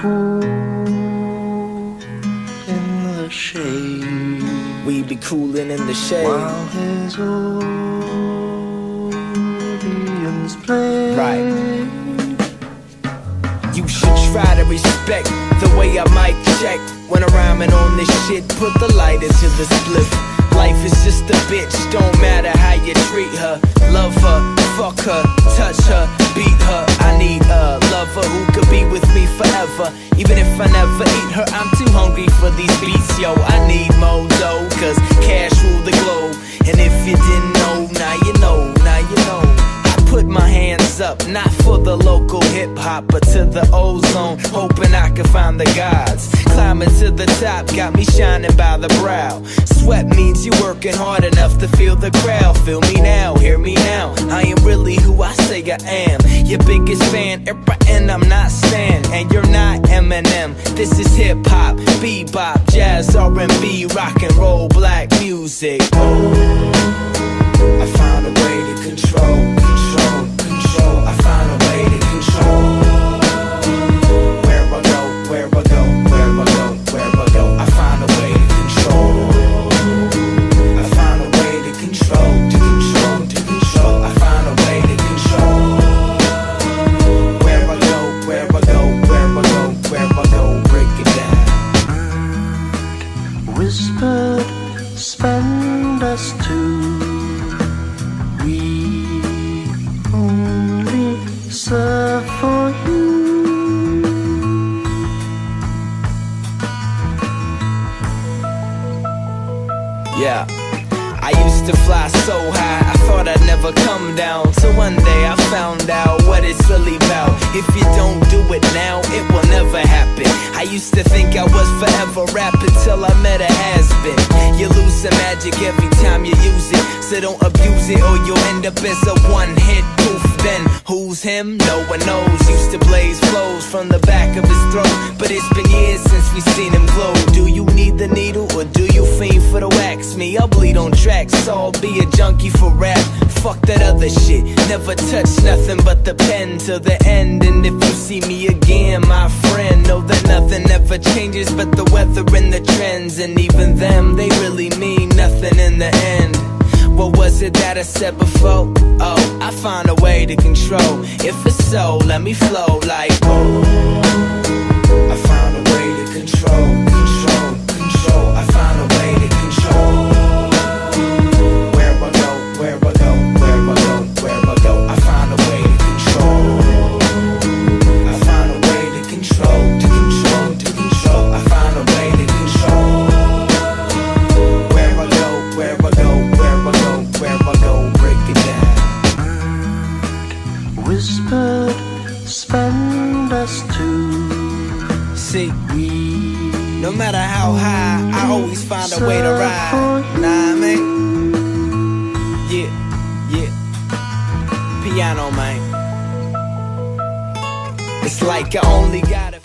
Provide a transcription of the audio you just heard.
cool in the shade. We be coolin' in the shade while his audience play. Right. You should try to respect the way I mic check when I'm rhyming on this shit. Put the light into the split. Life is just a bitch, don't matter how you treat her. Love her, fuck her, touch her, beat her. I need a lover who could be with me forever. Even if I never eat her, I'm too hungry for these beats, yo. I need more dough, cause cash rule the globe. And if you didn't know, now you know, now you know. Put my hands up, not for the local hip-hop, but to the ozone, hoping I can find the gods. Climbing to the top, got me shining by the brow. Sweat means you working hard enough to feel the crowd. Feel me now, hear me now, I am really who I say I am. Your biggest fan, and I'm not Stan. And you're not Eminem, this is hip-hop, bebop, jazz, R&B, rock and roll, black music. I found a way to control. I find a way to control where I go, where I go, where I go, where I go. I find a way to control. I find a way to control, to control, to control. I find a way to control where I go, where I go, where I go, where I go. Break it down. Whispered, spend us two. Serve for you. Yeah, I used to fly so high, I thought I'd never come down. So one day I found out what it's really about. If you don't do it now, it will never happen. I used to think I was forever rapping till I met a has-been. You lose some magic every time you use it, so don't abuse it or you'll end up as a one-hit poof. Then who's him? No one knows. Used to blaze flows from the back of his throat, but it's been years since we seen him glow. Do you need the needle or do you fiend for the wax? Me, I'll bleed on tracks, so I'll be a junkie for rap. Fuck that other shit, never touch nothing but the pen till the end. And if you see me again, my friend, know that nothing ever changes but the weather and the trends. And even them, they really mean nothing in the end. What was it that I said before? Oh, I find a way to control. If it's so, let me flow like oh. I found a way to control, control, control. I found a way to control where I go, where I go, where I go, where I go. I found a way to control. I found a way to control, to control, to control. I found a way to control where I go, where I go, where I go, where I go. Break it down. Whispered, spend us two. See, no matter how high, I always find a way to ride. Nah, I mean, yeah, yeah. Piano, man. It's like I only gotta